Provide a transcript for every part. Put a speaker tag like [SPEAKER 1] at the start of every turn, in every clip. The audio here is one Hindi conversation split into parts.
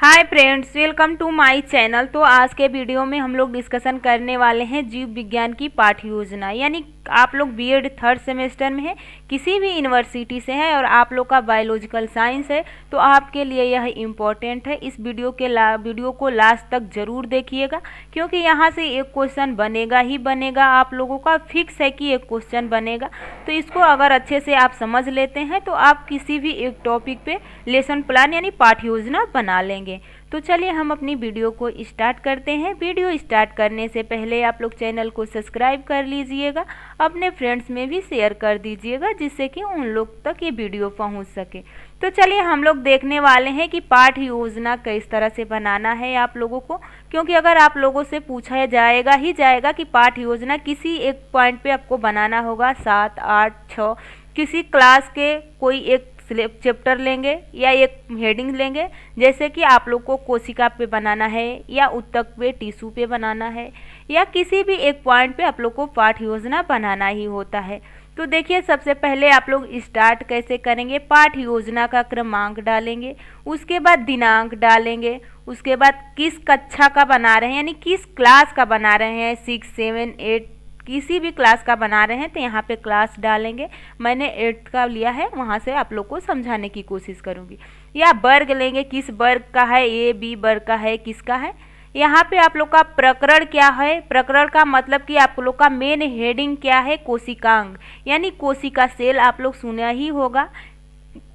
[SPEAKER 1] Hi friends, welcome to my channel. तो आज के वीडियो में हम लोग डिस्कशन करने वाले हैं जीव विज्ञान की पाठ्य योजना। यानी आप लोग बीएड थर्ड सेमेस्टर में हैं, किसी भी यूनिवर्सिटी से हैं और आप लोग का बायोलॉजिकल साइंस है तो आपके लिए यह इम्पोर्टेंट है। इस वीडियो को लास्ट तक ज़रूर देखिएगा, क्योंकि यहाँ से एक क्वेश्चन बनेगा ही बनेगा। आप लोगों का फिक्स है कि एक क्वेश्चन बनेगा। तो इसको अगर अच्छे से आप समझ लेते हैं तो आप किसी भी एक टॉपिक पे लेसन प्लान यानी पाठ्य योजना बना लेंगे। तो चलिए हम अपनी वीडियो को स्टार्ट करते हैं। वीडियो स्टार्ट करने से पहले आप लोग चैनल को सब्सक्राइब कर लीजिएगा, अपने फ्रेंड्स में भी शेयर कर दीजिएगा, जिससे कि उन लोग तक ये वीडियो पहुंच सके। तो चलिए हम लोग देखने वाले हैं कि पाठ्य योजना किस तरह से बनाना है आप लोगों को, क्योंकि अगर आप लोगों से पूछा जाएगा ही जाएगा कि पाठ्य योजना किसी एक पॉइंट पे आपको बनाना होगा, 7, 8, 6 किसी क्लास के कोई एक चैप्टर लेंगे या एक हेडिंग लेंगे, जैसे कि आप लोग को कोशिका पे बनाना है या उत्तक पे टिश्यू पे बनाना है या किसी भी एक पॉइंट पे आप लोग को पाठ्य योजना बनाना ही होता है। तो देखिए सबसे पहले आप लोग स्टार्ट कैसे करेंगे, पाठ्य योजना का क्रमांक डालेंगे, उसके बाद दिनांक डालेंगे, उसके बाद किस कक्षा का बना रहे हैं यानी किस क्लास का बना रहे हैं, 6, 7, 8 किसी भी क्लास का बना रहे हैं तो यहाँ पे क्लास डालेंगे। मैंने 8th का लिया है, वहाँ से आप लोग को समझाने की कोशिश करूँगी। या वर्ग लेंगे, किस वर्ग का है, ए बी वर्ग का है, किसका है। यहाँ पे आप लोग का प्रकरण क्या है, प्रकरण का मतलब कि आप लोग का मेन हेडिंग क्या है, कोशिकांग यानी कोशिका सेल। आप लोग सुना ही होगा,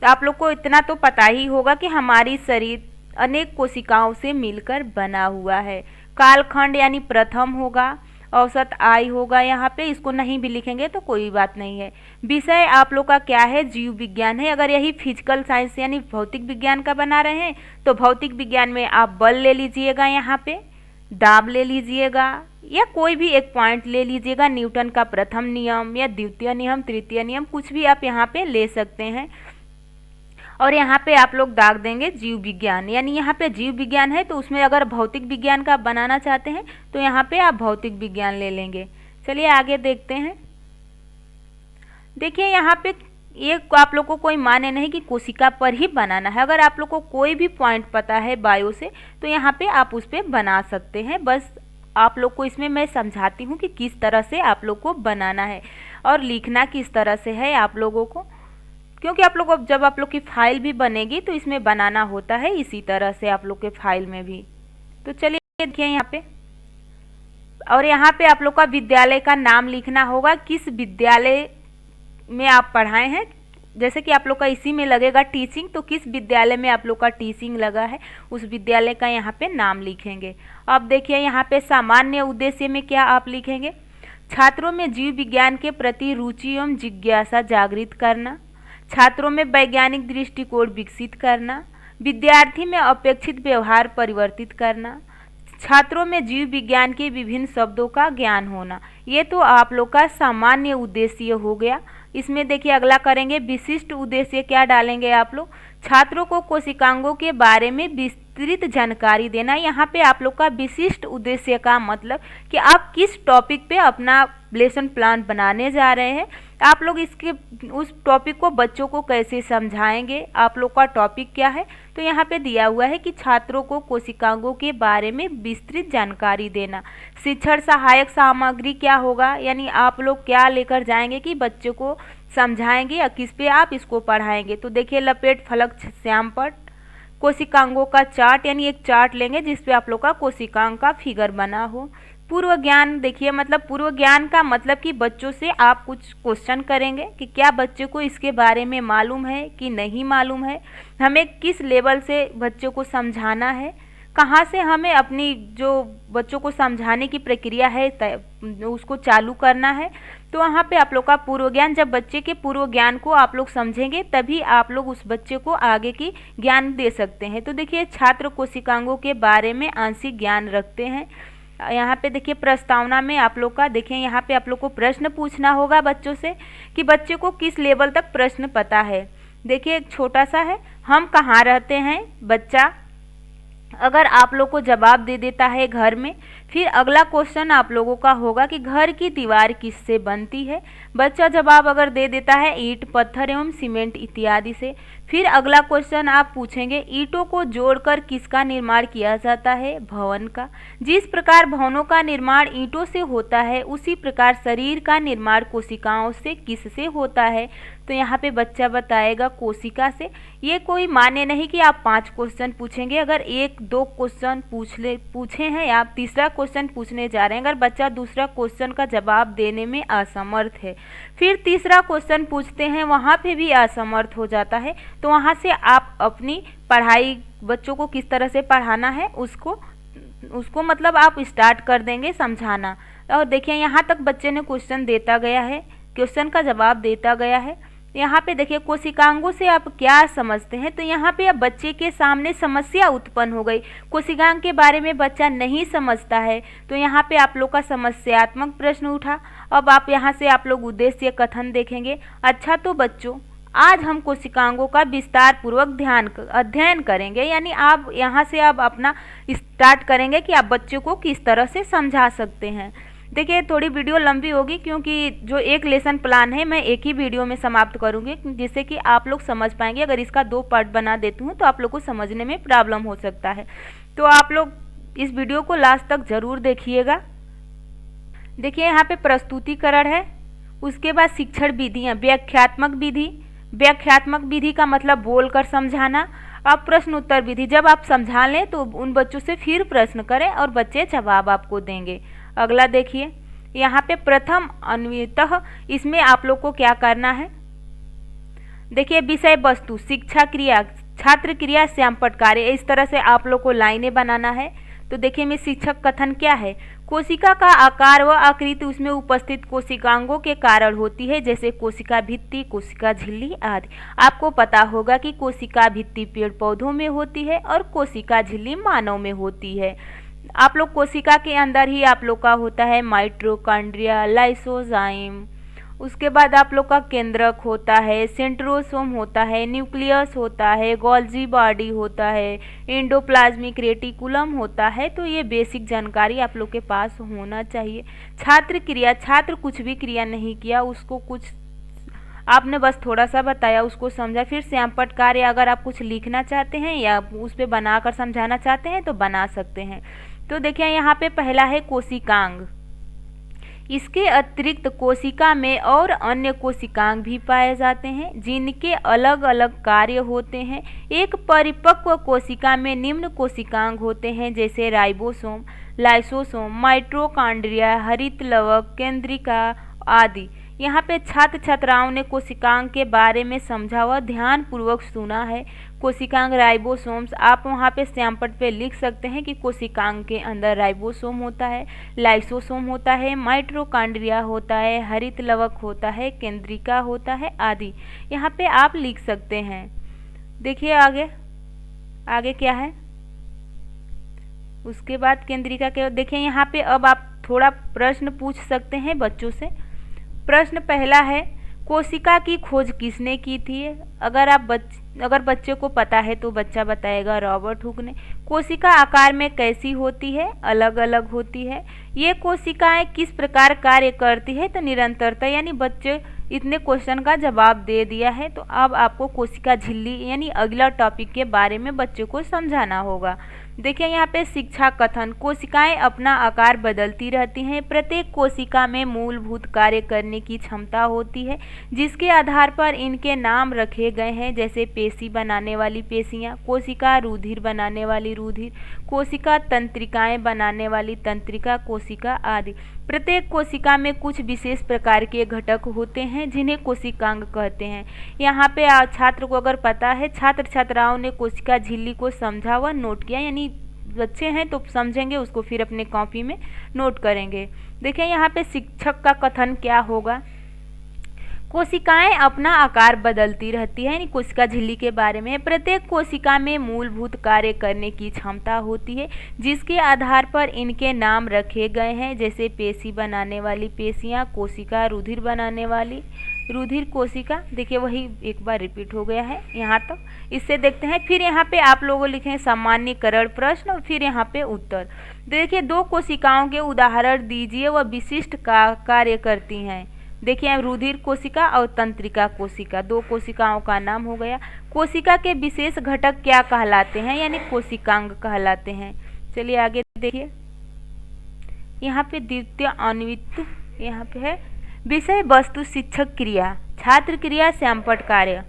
[SPEAKER 1] आप लोग को इतना तो पता ही होगा कि हमारी शरीर अनेक कोशिकाओं से मिलकर बना हुआ है। कालखंड यानी प्रथम होगा, औसत आय होगा। यहाँ पे इसको नहीं भी लिखेंगे तो कोई बात नहीं है। विषय आप लोग का क्या है, जीव विज्ञान है। अगर यही फिजिकल साइंस यानी भौतिक विज्ञान का बना रहे हैं तो भौतिक विज्ञान में आप बल ले लीजिएगा, यहाँ पे दाब ले लीजिएगा या कोई भी एक पॉइंट ले लीजिएगा, न्यूटन का प्रथम नियम या द्वितीय नियम, तृतीय नियम, कुछ भी आप यहाँ पे ले सकते हैं। और यहाँ पे आप लोग दाग देंगे जीव विज्ञान, यानी यहाँ पे जीव विज्ञान है तो उसमें अगर भौतिक विज्ञान का बनाना चाहते हैं तो यहाँ पे आप भौतिक विज्ञान ले लेंगे। चलिए आगे देखते हैं। देखिए यहाँ पे ये आप लोग को कोई माने नहीं कि कोशिका पर ही बनाना है। अगर आप लोग को कोई भी पॉइंट पता है बायो से तो यहाँ पे आप उस पर बना सकते हैं। बस आप लोग को इसमें मैं समझाती हूँ कि किस तरह से आप लोग को बनाना है और लिखना किस तरह से है आप लोगों को, क्योंकि आप लोग जब आप लोग की फाइल भी बनेगी तो इसमें बनाना होता है इसी तरह से आप लोग के फाइल में भी। तो चलिए देखिए यहाँ पे, और यहाँ पे आप लोग का विद्यालय का नाम लिखना होगा, किस विद्यालय में आप पढ़ाए हैं। जैसे कि आप लोग का इसी में लगेगा टीचिंग, तो किस विद्यालय में आप लोग का टीचिंग लगा है उस विद्यालय का यहाँ पे नाम लिखेंगे। अब देखिए यहाँ पे सामान्य उद्देश्य में क्या आप लिखेंगे, छात्रों में जीव विज्ञान के प्रति रुचि एवं जिज्ञासा जागृत करना, छात्रों में वैज्ञानिक दृष्टिकोण विकसित करना, विद्यार्थी में अपेक्षित व्यवहार परिवर्तित करना, छात्रों में जीव विज्ञान के विभिन्न शब्दों का ज्ञान होना। ये तो आप लोग का सामान्य उद्देश्य हो गया। इसमें देखिए अगला करेंगे विशिष्ट उद्देश्य। क्या डालेंगे आप लोग, छात्रों को कोशिकांगों के बारे में विस्तृत जानकारी देना। यहाँ पे आप लोग का विशिष्ट उद्देश्य का मतलब कि आप किस टॉपिक पे अपना लेसन प्लान बनाने जा रहे हैं, आप लोग इसके उस टॉपिक को बच्चों को कैसे समझाएंगे, आप लोग का टॉपिक क्या है। तो यहाँ पे दिया हुआ है कि छात्रों को कोशिकांगों के बारे में विस्तृत जानकारी देना। शिक्षण सहायक सामग्री क्या होगा, यानी आप लोग क्या लेकर जाएंगे कि बच्चों को समझाएंगे या किस पे आप इसको पढ़ाएंगे। तो देखिए लपेट फलक श्यामपट, कोशिकांगों का चार्ट यानी एक चार्ट लेंगे जिसपे आप लोग का कोशिकांग का फिगर बना हो। पूर्व ज्ञान, देखिए मतलब पूर्व ज्ञान का मतलब कि बच्चों से आप कुछ क्वेश्चन करेंगे कि क्या बच्चे को इसके बारे में मालूम है कि नहीं मालूम है, हमें किस लेवल से बच्चों को समझाना है, कहाँ से हमें अपनी जो बच्चों को समझाने की प्रक्रिया है उसको चालू करना है। तो वहाँ पे आप लोग का पूर्व ज्ञान, जब बच्चे के पूर्व ज्ञान को आप लोग समझेंगे तभी आप लोग उस बच्चे को आगे की ज्ञान दे सकते हैं। तो देखिए छात्र कोशिकांगों के बारे में आंशिक ज्ञान रखते हैं। यहाँ पे देखिए प्रस्तावना में आप लोग का देखिए यहाँ पे आप लोग को प्रश्न पूछना होगा बच्चों से कि बच्चे को किस लेवल तक प्रश्न पता है। देखिए एक छोटा सा है, हम कहाँ रहते हैं। बच्चा अगर आप लोग को जवाब दे देता है घर में, फिर अगला क्वेश्चन आप लोगों का होगा कि घर की दीवार किससे बनती है। बच्चा जवाब अगर दे देता है ईंट, पत्थर एवं सीमेंट इत्यादि से, फिर अगला क्वेश्चन आप पूछेंगे, ईंटों को जोड़कर किसका निर्माण किया जाता है? भवन का। जिस प्रकार भवनों का निर्माण ईंटों से होता है, उसी प्रकार शरीर का निर्माण कोशिकाओं से किससे होता है? तो यहाँ पे बच्चा बताएगा कोशिका से। ये कोई मान्य नहीं कि आप 5 क्वेश्चन पूछेंगे। अगर 1-2 क्वेश्चन पूछे हैं, आप तीसरा क्वेश्चन पूछने जा रहे हैं, अगर बच्चा दूसरा क्वेश्चन का जवाब देने में असमर्थ है, फिर तीसरा क्वेश्चन पूछते हैं, वहाँ पे भी असमर्थ हो जाता है, तो वहाँ से आप अपनी पढ़ाई, बच्चों को किस तरह से पढ़ाना है उसको मतलब आप स्टार्ट कर देंगे समझाना। और देखिए यहाँ तक बच्चे ने क्वेश्चन देता गया है, क्वेश्चन का जवाब देता गया है। यहाँ पे देखिए कोशिकांगों से आप क्या समझते हैं? तो यहाँ पे अब बच्चे के सामने समस्या उत्पन्न हो गई। कोशिकांग के बारे में बच्चा नहीं समझता है, तो यहाँ पे आप लोग का समस्यात्मक प्रश्न उठा। अब आप यहाँ से आप लोग उद्देश्य कथन देखेंगे। अच्छा, तो बच्चों आज हम कोशिकांगों का विस्तार पूर्वक अध्ययन करेंगे, यानी आप यहाँ से आप अपना स्टार्ट करेंगे कि आप बच्चों को किस तरह से समझा सकते हैं। देखिए थोड़ी वीडियो लंबी होगी, क्योंकि जो एक लेसन प्लान है मैं एक ही वीडियो में समाप्त करूँगी, जिससे कि आप लोग समझ पाएंगे। अगर इसका 2 पार्ट बना देती हूँ तो आप लोग को समझने में प्रॉब्लम हो सकता है, तो आप लोग इस वीडियो को लास्ट तक ज़रूर देखिएगा। देखिए यहाँ पे प्रस्तुतिकरण है, उसके बाद शिक्षण विधियाँ, व्याख्यात्मक विधि। व्याख्यात्मक विधि का मतलब बोलकर समझाना। अब प्रश्न उत्तर विधि, जब आप समझा लें तो उन बच्चों से फिर प्रश्न करें और बच्चे जवाब आपको देंगे। अगला देखिए यहाँ पे प्रथम अन्वयतः, इसमें आप लोग को क्या करना है? देखिए विषय वस्तु, शिक्षा क्रिया, छात्र क्रिया, श्यामपट्ट कार्य, इस तरह से आप लोग को लाइनें बनाना है। तो देखिए में शिक्षक कथन क्या है? कोशिका का आकार व आकृति उसमें उपस्थित कोशिकांगों के कारण होती है, जैसे कोशिका भित्ति, कोशिका झिल्ली आदि। आपको पता होगा कि कोशिका भित्ति पेड़ पौधों में होती है और कोशिका झिल्ली मानव में होती है। आप लोग कोशिका के अंदर ही आप लोग का होता है माइटोकॉन्ड्रिया, लाइसोजाइम, उसके बाद आप लोग का केंद्रक होता है, सेंट्रोसोम होता है, न्यूक्लियस होता है, गोल्जी बॉडी होता है, एंडोप्लाज्मिक रेटिकुलम होता है। तो ये बेसिक जानकारी आप लोग के पास होना चाहिए। छात्र क्रिया, छात्र कुछ भी क्रिया नहीं किया, उसको कुछ आपने बस थोड़ा सा बताया, उसको समझा। फिर श्यामपट्ट कार्य, अगर आप कुछ लिखना चाहते हैं या उस पर बनाकर समझाना चाहते हैं तो बना सकते हैं। तो देखिए यहाँ पे पहला है कोशिकांग। इसके अतिरिक्त कोशिका में और अन्य कोशिकांग भी पाए जाते हैं, जिनके अलग अलग कार्य होते हैं। एक परिपक्व कोशिका में निम्न कोशिकांग होते हैं, जैसे राइबोसोम, लाइसोसोम, माइटोकॉन्ड्रिया, हरित लवक, केंद्रिका आदि। यहाँ पे छात्र छात्राओं ने कोशिकांग के बारे में समझा व ध्यान पूर्वक सुना है। कोशिकांग राइबोसोम्स, आप वहाँ पे श्यामपट्ट पे लिख सकते हैं कि कोशिकांग के अंदर राइबोसोम होता है, लाइसोसोम होता है, माइटोकॉन्ड्रिया होता है, हरित लवक होता है, केंद्रिका होता है आदि। यहाँ पे आप लिख सकते हैं। देखिए आगे आगे क्या है, उसके बाद केंद्रिका के देखिए यहाँ पे अब आप थोड़ा प्रश्न पूछ सकते हैं बच्चों से। प्रश्न पहला है, कोशिका की खोज किसने की थी? अगर बच्चे को पता है तो बच्चा बताएगा रॉबर्ट हुक ने। कोशिका आकार में कैसी होती है? अलग अलग होती है। ये कोशिकाएं किस प्रकार कार्य करती है? तो निरंतरता, यानी बच्चे इतने क्वेश्चन का जवाब दे दिया है। तो अब आपको कोशिका झिल्ली यानी अगला टॉपिक के बारे में बच्चों को समझाना होगा। देखिए यहाँ पे शिक्षा कथन, कोशिकाएं अपना आकार बदलती रहती हैं। प्रत्येक कोशिका में मूलभूत कार्य करने की क्षमता होती है, जिसके आधार पर इनके नाम रखे गए हैं, जैसे पेशी बनाने वाली पेशियां, कोशिका रुधिर बनाने वाली रुधिर, कोशिका तंत्रिकाएं बनाने वाली तंत्रिका कोशिका आदि। प्रत्येक कोशिका में कुछ विशेष प्रकार के घटक होते हैं, जिन्हें कोशिकांग कहते हैं। यहाँ पे छात्र को अगर पता है, छात्र छात्राओं ने कोशिका झिल्ली को समझा व नोट किया, यानी बच्चे हैं तो समझेंगे, उसको फिर अपने कॉपी में नोट करेंगे। देखिए यहाँ पे शिक्षक का कथन क्या होगा, कोशिकाएं अपना आकार बदलती रहती है, यानी कोशिका झिल्ली के बारे में। प्रत्येक कोशिका में मूलभूत कार्य करने की क्षमता होती है, जिसके आधार पर इनके नाम रखे गए हैं, जैसे पेशी बनाने वाली पेशियां, कोशिका रुधिर बनाने वाली रुधिर कोशिका। देखिए वही एक बार रिपीट हो गया है यहाँ तक। इससे देखते हैं, फिर यहाँ पे आप लोगों लिखें सामान्यीकरण प्रश्न और फिर यहाँ पे उत्तर। देखिए 2 कोशिकाओं के उदाहरण दीजिए, वह विशिष्ट कार्य करती हैं। देखिए रुधिर कोशिका और तंत्रिका कोशिका, दो कोशिकाओं का नाम हो गया। कोशिका के विशेष घटक क्या कहलाते हैं, यानी कोशिकांग कहलाते हैं। चलिए आगे देखिए, यहाँ पे द्वितीय अन्वित यहाँ पे है विषय वस्तु शिक्षक क्रिया छात्र क्रिया श्यामपट कार्य।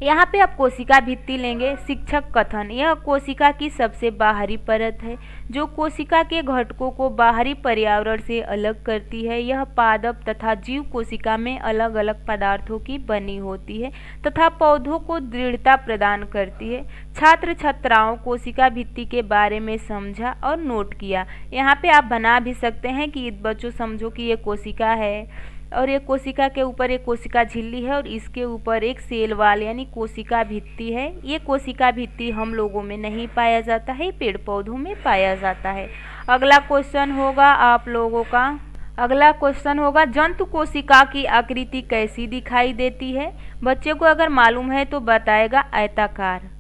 [SPEAKER 1] यहाँ पे आप कोशिका भित्ति लेंगे। शिक्षक कथन, यह कोशिका की सबसे बाहरी परत है जो कोशिका के घटकों को बाहरी पर्यावरण से अलग करती है। यह पादप तथा जीव कोशिका में अलग अलग पदार्थों की बनी होती है तथा पौधों को दृढ़ता प्रदान करती है। छात्र छात्राओं कोशिका भित्ति के बारे में समझा और नोट किया। यहाँ पे आप बना भी सकते हैं कि बच्चों समझो कि ये कोशिका है और ये कोशिका के ऊपर एक कोशिका झिल्ली है और इसके ऊपर एक सेल वाल यानी कोशिका भित्ति है। ये कोशिका भित्ति हम लोगों में नहीं पाया जाता है, पेड़ पौधों में पाया जाता है। अगला क्वेश्चन होगा आप लोगों का, अगला क्वेश्चन होगा जंतु कोशिका की आकृति कैसी दिखाई देती है। बच्चे को अगर मालूम है तो बताएगा आयताकार।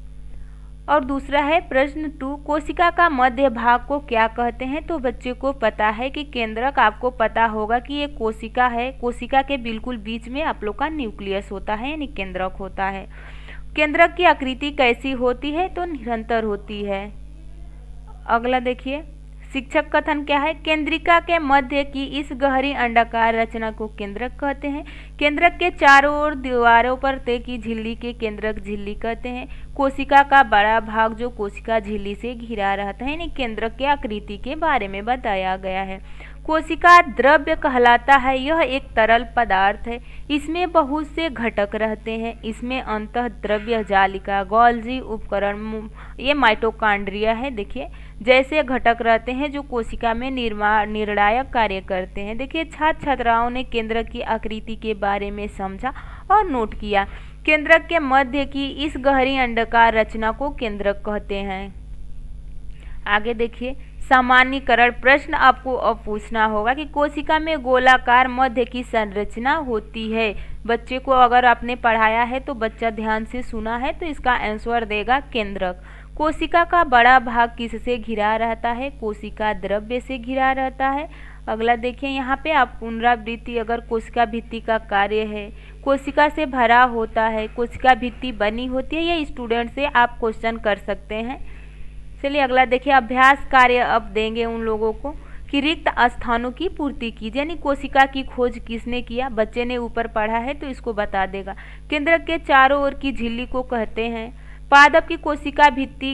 [SPEAKER 1] और दूसरा है प्रश्न 2, कोशिका का मध्य भाग को क्या कहते हैं। तो बच्चे को पता है कि केंद्रक, आपको पता होगा कि ये कोशिका है। कोशिका के बिल्कुल बीच में आप लोग का न्यूक्लियस होता है यानी केंद्रक होता है। केंद्रक की आकृति कैसी होती है, तो निरंतर होती है। अगला देखिए, शिक्षक कथन क्या है, केंद्रिका के मध्य की इस गहरी अंडाकार रचना को केंद्रक कहते हैं। केंद्रक के चारों ओर दीवारों पर तय की झिल्ली के केंद्रक झिल्ली कहते हैं। कोशिका का बड़ा भाग जो कोशिका झिल्ली से घिरा रहता है, यानी केंद्रक की आकृति के बारे में बताया गया है। कोशिका द्रव्य कहलाता है, यह एक तरल पदार्थ है। इसमें बहुत से घटक रहते हैं। इसमें अंतः द्रव्य जालिका, गोल्जी उपकरण, ये माइटोकॉन्ड्रिया है, देखिए जैसे घटक रहते हैं जो कोशिका में निर्णायक कार्य करते हैं। देखिए छात्र छात्राओं ने केंद्रक की आकृति के बारे में समझा और नोट किया। केंद्रक के मध्य की इस गहरी अंडाकार रचना को केंद्रक कहते हैं। आगे देखिए, सामान्यीकरण प्रश्न आपको अब पूछना होगा कि कोशिका में गोलाकार मध्य की संरचना होती है। बच्चे को अगर आपने पढ़ाया है तो बच्चा ध्यान से सुना है तो इसका आंसर देगा केंद्रक। कोशिका का बड़ा भाग किससे घिरा रहता है, कोशिका द्रव्य से घिरा रहता है। अगला देखिए, यहाँ पे आप पुनरावृत्ति, अगर कोशिका भित्ति का कार्य है, कोशिका से भरा होता है, कोशिका भित्ति बनी होती है, ये स्टूडेंट से आप क्वेश्चन कर सकते हैं। चलिए अगला देखिए, अभ्यास कार्य अब देंगे उन लोगों को कि रिक्त स्थानों की पूर्ति कीजिए, यानी कोशिका की खोज किसने किया। बच्चे ने ऊपर पढ़ा है तो इसको बता देगा। केंद्रक के चारों ओर की झिल्ली को कहते हैं। पादप की कोशिका भित्ति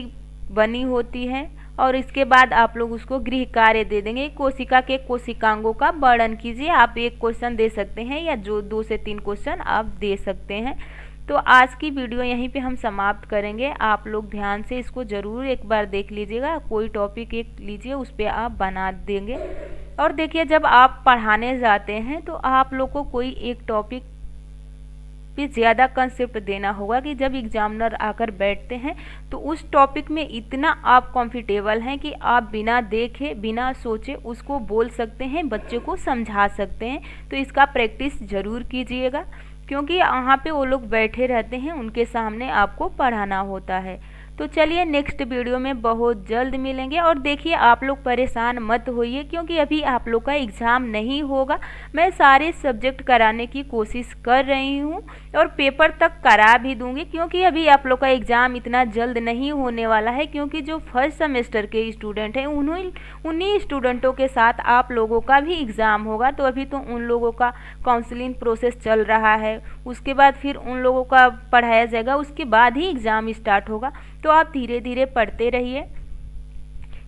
[SPEAKER 1] बनी होती है और इसके बाद आप लोग उसको गृह कार्य दे देंगे। कोशिका के कोशिकांगों का वर्णन कीजिए। आप एक क्वेश्चन दे सकते हैं या जो 2 से 3 क्वेश्चन आप दे सकते हैं। तो आज की वीडियो यहीं पे हम समाप्त करेंगे। आप लोग ध्यान से इसको ज़रूर एक बार देख लीजिएगा। कोई टॉपिक एक लीजिए, उस पर आप बना देंगे। और देखिए जब आप पढ़ाने जाते हैं तो आप लोग को कोई एक टॉपिक पे ज़्यादा कंसेप्ट देना होगा कि जब एग्जामिनर आकर बैठते हैं तो उस टॉपिक में इतना आप कंफर्टेबल हैं कि आप बिना देखे बिना सोचे उसको बोल सकते हैं, बच्चे को समझा सकते हैं। तो इसका प्रैक्टिस ज़रूर कीजिएगा, क्योंकि यहाँ पे वो लोग बैठे रहते हैं, उनके सामने आपको पढ़ाना होता है। तो चलिए नेक्स्ट वीडियो में बहुत जल्द मिलेंगे। और देखिए आप लोग परेशान मत होइए, क्योंकि अभी आप लोग का एग्ज़ाम नहीं होगा। मैं सारे सब्जेक्ट कराने की कोशिश कर रही हूँ और पेपर तक करा भी दूंगी, क्योंकि अभी आप लोग का एग्ज़ाम इतना जल्द नहीं होने वाला है। क्योंकि जो फर्स्ट सेमेस्टर के स्टूडेंट हैं उन्हीं स्टूडेंटों के साथ आप लोगों का भी एग्ज़ाम होगा। तो अभी तो उन लोगों का काउंसलिंग प्रोसेस चल रहा है, उसके बाद फिर उन लोगों का पढ़ाया जाएगा, उसके बाद ही एग्ज़ाम स्टार्ट होगा। तो आप धीरे धीरे पढ़ते रहिए,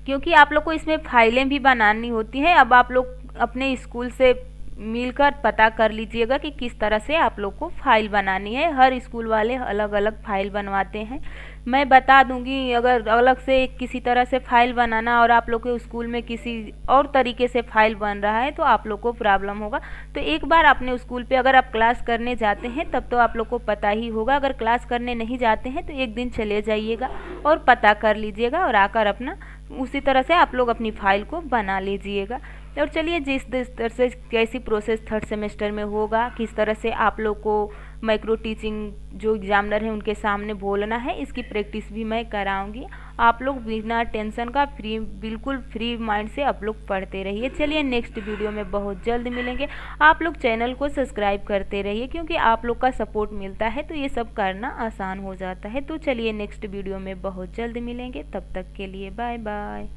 [SPEAKER 1] क्योंकि आप लोग को इसमें फाइलें भी बनानी होती हैं। अब आप लोग अपने स्कूल से मिलकर पता कर लीजिएगा कि किस तरह से आप लोग को फाइल बनानी है। हर स्कूल वाले अलग अलग फाइल बनवाते हैं। मैं बता दूंगी, अगर अलग से किसी तरह से फाइल बनाना और आप लोग के स्कूल में किसी और तरीके से फाइल बन रहा है तो आप लोग को प्रॉब्लम होगा। तो एक बार अपने स्कूल पे अगर आप क्लास करने जाते हैं तब तो आप लोग को पता ही होगा। अगर क्लास करने नहीं जाते हैं तो एक दिन चले जाइएगा और पता कर लीजिएगा और आकर अपना उसी तरह से आप लोग अपनी फाइल को बना लीजिएगा। और चलिए जिस तरह से कैसी प्रोसेस थर्ड सेमेस्टर में होगा, किस तरह से आप लोग को माइक्रो टीचिंग जो एग्जामिनर है उनके सामने बोलना है, इसकी प्रैक्टिस भी मैं कराऊंगी। आप लोग बिना टेंशन का बिल्कुल फ्री माइंड से आप लोग पढ़ते रहिए। चलिए नेक्स्ट वीडियो में बहुत जल्द मिलेंगे। आप लोग चैनल को सब्सक्राइब करते रहिए, क्योंकि आप लोग का सपोर्ट मिलता है तो ये सब करना आसान हो जाता है। तो चलिए नेक्स्ट वीडियो में बहुत जल्द मिलेंगे, तब तक के लिए बाय बाय।